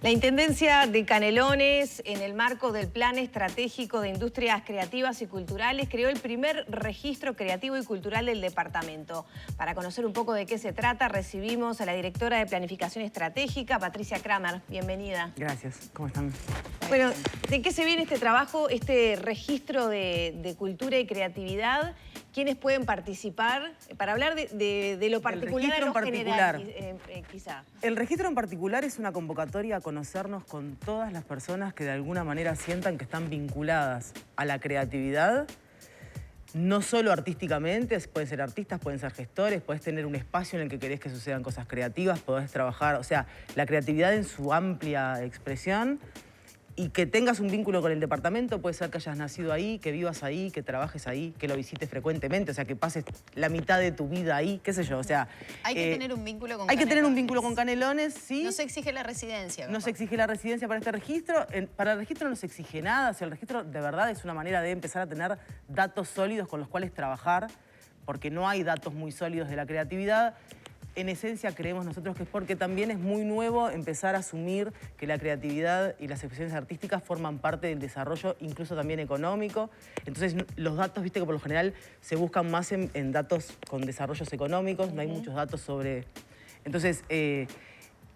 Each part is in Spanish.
La Intendencia de Canelones, en el marco del Plan Estratégico de Industrias Creativas y Culturales, creó el primer registro creativo y cultural del departamento. Para conocer un poco de qué se trata, recibimos a la directora de Planificación Estratégica, Patricia Kramer. Bienvenida. Gracias. ¿Cómo están? Bueno, ¿de qué se viene este trabajo, este registro de cultura y creatividad? ¿Quiénes pueden participar? Para hablar de lo particular a lo general, quizá. El registro en particular es una convocatoria a conocernos con todas las personas que de alguna manera sientan que están vinculadas a la creatividad, no solo artísticamente, pueden ser artistas, pueden ser gestores, podés tener un espacio en el que querés que sucedan cosas creativas, podés trabajar, o sea, la creatividad en su amplia expresión. Y que tengas un vínculo con el departamento, puede ser que hayas nacido ahí, que vivas ahí, que trabajes ahí, que lo visites frecuentemente, o sea, que pases la mitad de tu vida ahí, qué sé yo, o sea... Hay que tener un vínculo con Canelones. Hay que tener un vínculo con Canelones, sí. No se exige la residencia, ¿verdad? No se exige la residencia para este registro. Para el registro no se exige nada, o sea, el registro de verdad es una manera de empezar a tener datos sólidos con los cuales trabajar, porque no hay datos muy sólidos de la creatividad. En esencia creemos nosotros que es porque también es muy nuevo empezar a asumir que la creatividad y las expresiones artísticas forman parte del desarrollo, incluso también económico. Entonces los datos, viste que por lo general se buscan más en datos con desarrollos económicos, no hay muchos datos sobre... Entonces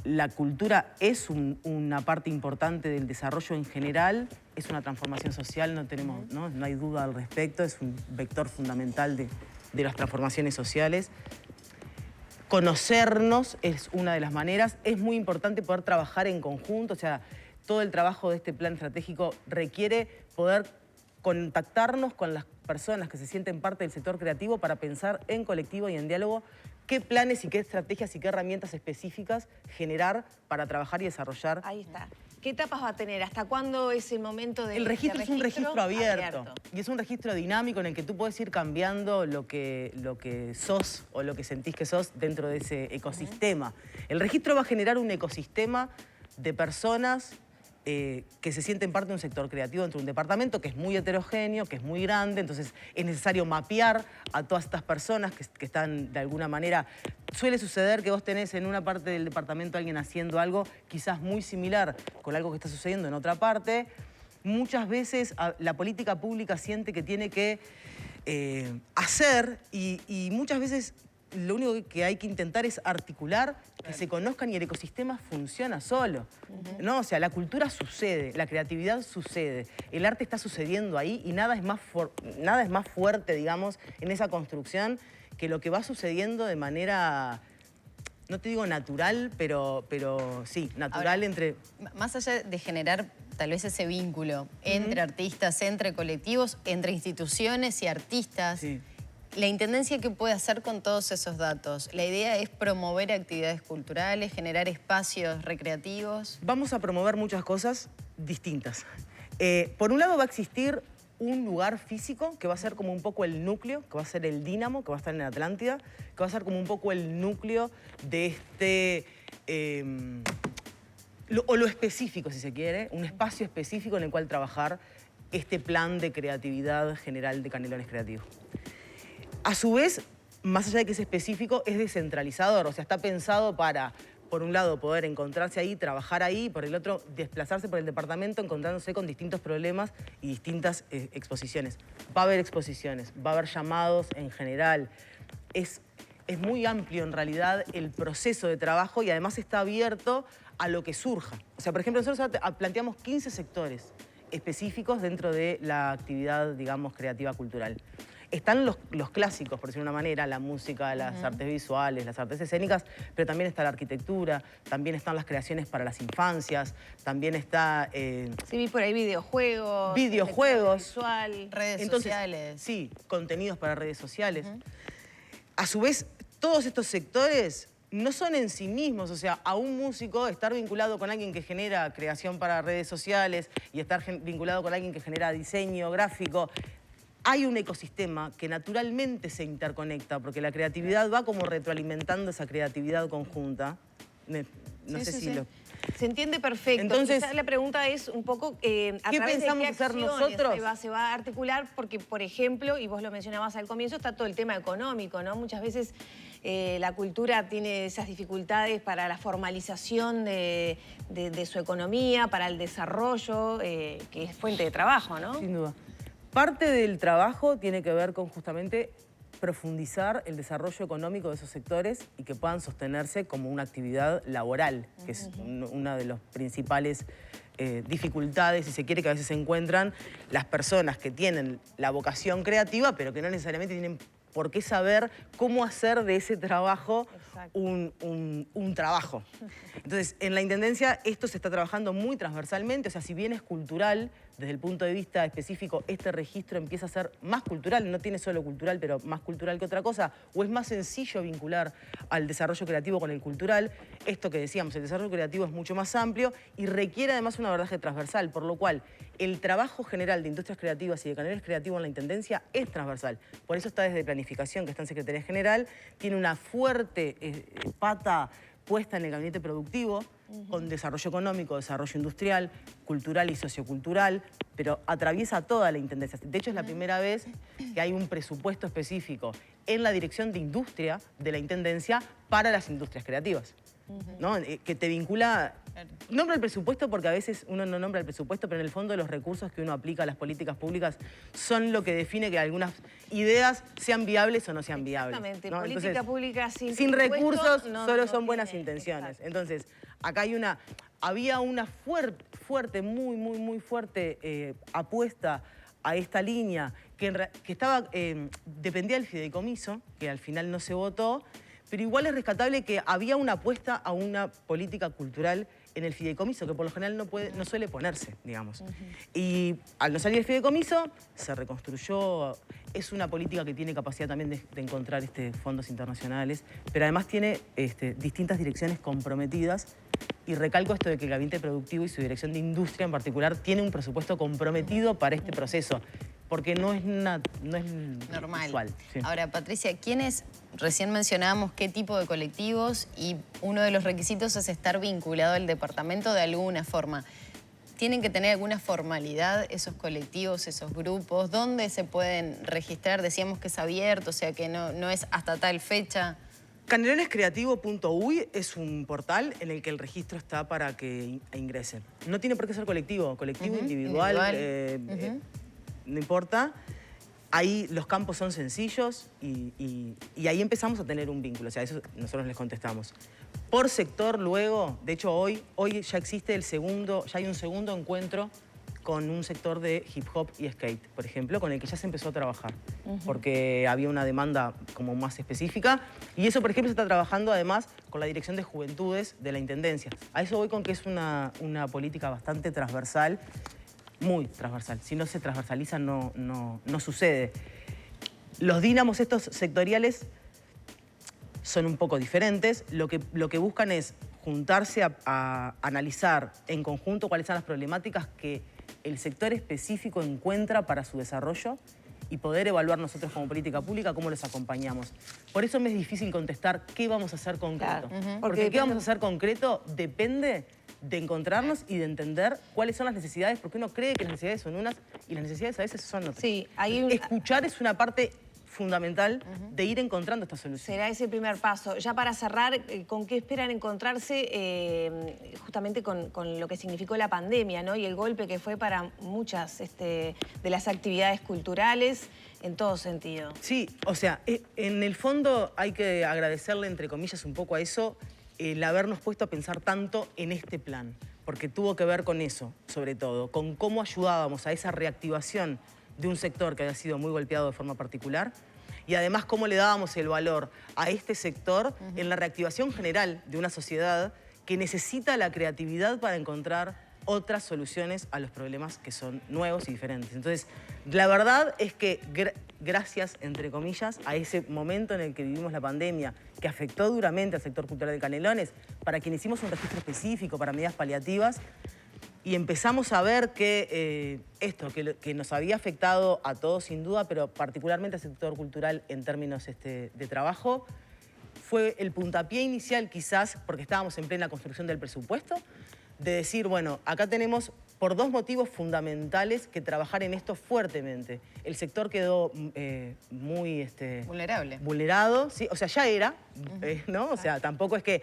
la cultura es una parte importante del desarrollo en general, es una transformación social, no hay duda al respecto, es un vector fundamental de las transformaciones sociales. Conocernos es una de las maneras. Es muy importante poder trabajar en conjunto. O sea, todo el trabajo de este plan estratégico requiere poder contactarnos con las personas que se sienten parte del sector creativo para pensar en colectivo y en diálogo qué planes y qué estrategias y qué herramientas específicas generar para trabajar y desarrollar. Ahí está. ¿Qué etapas va a tener? ¿Hasta cuándo es el momento del registro? El registro es un registro abierto. Y es un registro dinámico en el que tú puedes ir cambiando lo que sos o lo que sentís que sos dentro de ese ecosistema. El registro va a generar un ecosistema de personas que se sienten parte de un sector creativo dentro de un departamento que es muy heterogéneo, que es muy grande, entonces es necesario mapear a todas estas personas que están de alguna manera... Suele suceder que vos tenés en una parte del departamento alguien haciendo algo quizás muy similar con algo que está sucediendo en otra parte. Muchas veces la política pública siente que tiene que hacer y muchas veces lo único que hay que intentar es articular, que se conozcan y el ecosistema funciona solo. ¿No? O sea, la cultura sucede, la creatividad sucede, el arte está sucediendo ahí y nada es más fuerte, digamos, en esa construcción que lo que va sucediendo de manera, no te digo natural, pero sí, natural. Ahora, entre... Más allá de generar tal vez ese vínculo entre artistas, entre colectivos, entre instituciones y artistas, sí. ¿La Intendencia qué puede hacer con todos esos datos? La idea es promover actividades culturales, generar espacios recreativos. Vamos a promover muchas cosas distintas. Por un lado va a existir un lugar físico que va a ser como un poco el núcleo, que va a ser el Dínamo, que va a estar en Atlántida, que va a ser como un poco el núcleo de este... lo específico, si se quiere, un espacio específico en el cual trabajar este plan de creatividad general de Canelones Creativo. A su vez, más allá de que es específico, es descentralizador. O sea, está pensado para, por un lado, poder encontrarse ahí, trabajar ahí, por el otro, desplazarse por el departamento encontrándose con distintos problemas y distintas exposiciones. Va a haber exposiciones, va a haber llamados en general. Es muy amplio, en realidad, el proceso de trabajo y además está abierto a lo que surja. O sea, por ejemplo, nosotros planteamos 15 sectores específicos dentro de la actividad, digamos, creativa cultural. Están los clásicos, por decirlo de una manera, la música, las artes visuales, las artes escénicas, pero también está la arquitectura, también están las creaciones para las infancias, también está... sí, vi por ahí videojuegos. Visual. Redes sociales. Sí, contenidos para redes sociales. A su vez, todos estos sectores no son en sí mismos, o sea, a un músico estar vinculado con alguien que genera creación para redes sociales y estar vinculado con alguien que genera diseño gráfico... Hay un ecosistema que naturalmente se interconecta, porque la creatividad va como retroalimentando esa creatividad conjunta. No sé si lo... Se entiende perfecto. Entonces, quizás la pregunta es un poco a ¿qué través pensamos de qué hacer acciones nosotros? se va a articular, porque, por ejemplo, y vos lo mencionabas al comienzo, está todo el tema económico, ¿no? Muchas veces la cultura tiene esas dificultades para la formalización de su economía, para el desarrollo, que es fuente de trabajo, ¿no? Sin duda. Parte del trabajo tiene que ver con justamente profundizar el desarrollo económico de esos sectores y que puedan sostenerse como una actividad laboral, que es una de las principales dificultades, si se quiere, que a veces se encuentran las personas que tienen la vocación creativa, pero que no necesariamente tienen por qué saber cómo hacer de ese trabajo un trabajo. Entonces, en la Intendencia esto se está trabajando muy transversalmente, o sea, si bien es cultural, desde el punto de vista específico, este registro empieza a ser más cultural, no tiene solo cultural, pero más cultural que otra cosa, o es más sencillo vincular al desarrollo creativo con el cultural. Esto que decíamos, el desarrollo creativo es mucho más amplio y requiere además un abordaje transversal, por lo cual el trabajo general de industrias creativas y de canales creativos en la Intendencia es transversal. Por eso está desde planificación, que está en Secretaría General, tiene una fuerte pata puesta en el gabinete productivo, con desarrollo económico, desarrollo industrial, cultural y sociocultural, pero atraviesa toda la Intendencia. De hecho, es la primera vez que hay un presupuesto específico en la Dirección de Industria de la Intendencia para las industrias creativas, ¿no? Que te vincula... Nombra el presupuesto porque a veces uno no nombra el presupuesto, pero en el fondo los recursos que uno aplica a las políticas públicas son lo que define que algunas ideas sean viables o no sean viables. Exactamente, ¿no? política Entonces, pública sin recursos solo son buenas tiene, intenciones. exacto. Entonces, acá había una muy fuerte apuesta a esta línea que dependía del fideicomiso, que al final no se votó, pero igual es rescatable que había una apuesta a una política cultural en el fideicomiso, que por lo general no suele ponerse, digamos. Y al no salir el fideicomiso, se reconstruyó. Es una política que tiene capacidad también de encontrar fondos internacionales, pero además tiene distintas direcciones comprometidas. Y recalco esto de que el Gabinete Productivo y su Dirección de Industria en particular tiene un presupuesto comprometido para este proceso, porque no es normal. usual. Sí. Ahora, Patricia, recién mencionábamos qué tipo de colectivos y uno de los requisitos es estar vinculado al departamento de alguna forma. ¿Tienen que tener alguna formalidad esos colectivos, esos grupos? ¿Dónde se pueden registrar? Decíamos que es abierto, o sea que no es hasta tal fecha. Canelonescreativo.uy es un portal en el que el registro está para que ingresen. No tiene por qué ser colectivo, individual. No importa. Ahí los campos son sencillos y ahí empezamos a tener un vínculo. O sea, eso nosotros les contestamos. Por sector luego, de hecho hoy ya existe ya hay un segundo encuentro con un sector de hip hop y skate, por ejemplo, con el que ya se empezó a trabajar, porque había una demanda como más específica. Y eso, por ejemplo, se está trabajando además con la Dirección de Juventudes de la Intendencia. A eso voy con que es una política bastante transversal, muy transversal. Si no se transversaliza, no sucede. Los dínamos estos sectoriales son un poco diferentes. Lo que buscan es juntarse a analizar en conjunto cuáles son las problemáticas que el sector específico encuentra para su desarrollo y poder evaluar nosotros como política pública cómo los acompañamos. Por eso me es difícil contestar qué vamos a hacer concreto. Claro. Porque qué vamos a hacer concreto depende de encontrarnos y de entender cuáles son las necesidades, porque uno cree que las necesidades son unas y las necesidades a veces son otras. Sí, escuchar es una parte fundamental de ir encontrando esta solución. Será ese primer paso. Ya para cerrar, ¿con qué esperan encontrarse justamente con lo que significó la pandemia, ¿no? Y el golpe que fue para muchas de las actividades culturales en todo sentido? Sí, o sea, en el fondo hay que agradecerle, entre comillas, un poco a eso, el habernos puesto a pensar tanto en este plan, porque tuvo que ver con eso, sobre todo, con cómo ayudábamos a esa reactivación de un sector que había sido muy golpeado de forma particular y además cómo le dábamos el valor a este sector en la reactivación general de una sociedad que necesita la creatividad para encontrar otras soluciones a los problemas que son nuevos y diferentes. Entonces, la verdad es que gracias, entre comillas, a ese momento en el que vivimos la pandemia, que afectó duramente al sector cultural de Canelones, para quien hicimos un registro específico para medidas paliativas, y empezamos a ver que que nos había afectado a todos sin duda, pero particularmente al sector cultural en términos de trabajo, fue el puntapié inicial quizás, porque estábamos en plena construcción del presupuesto, de decir, bueno, acá tenemos por 2 motivos fundamentales que trabajar en esto fuertemente. El sector quedó muy vulnerado, ¿sí? O sea, ya era, ¿no? O sea, tampoco es que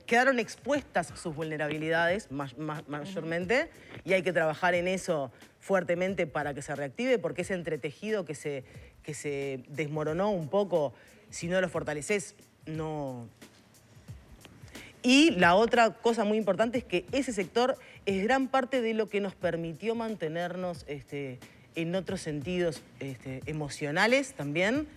quedaron expuestas sus vulnerabilidades mayormente y hay que trabajar en eso fuertemente para que se reactive, porque ese entretejido que se desmoronó un poco, si no lo fortaleces, no... Y la otra cosa muy importante es que ese sector es gran parte de lo que nos permitió mantenernos en otros sentidos emocionales también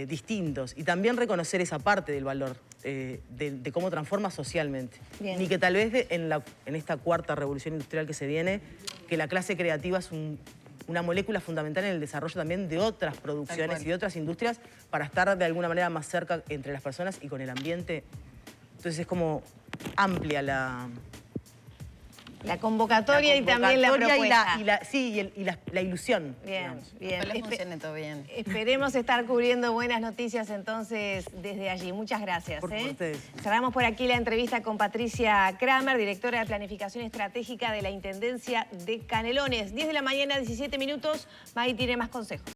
distintos. Y también reconocer esa parte del valor, de cómo transforma socialmente. Bien. Y que tal vez en esta 4ª revolución industrial que se viene, que la clase creativa es una molécula fundamental en el desarrollo también de otras producciones y de otras industrias para estar de alguna manera más cerca entre las personas y con el ambiente. Entonces es como amplia la convocatoria y también la propuesta. Y la ilusión. Bien, bien. Ojalá funcione todo bien. Esperemos estar cubriendo buenas noticias entonces desde allí. Muchas gracias. Por ustedes. Cerramos por aquí la entrevista con Patricia Kramer, directora de Planificación Estratégica de la Intendencia de Canelones. 10 de la mañana, 17 minutos. Maggie tiene más consejos.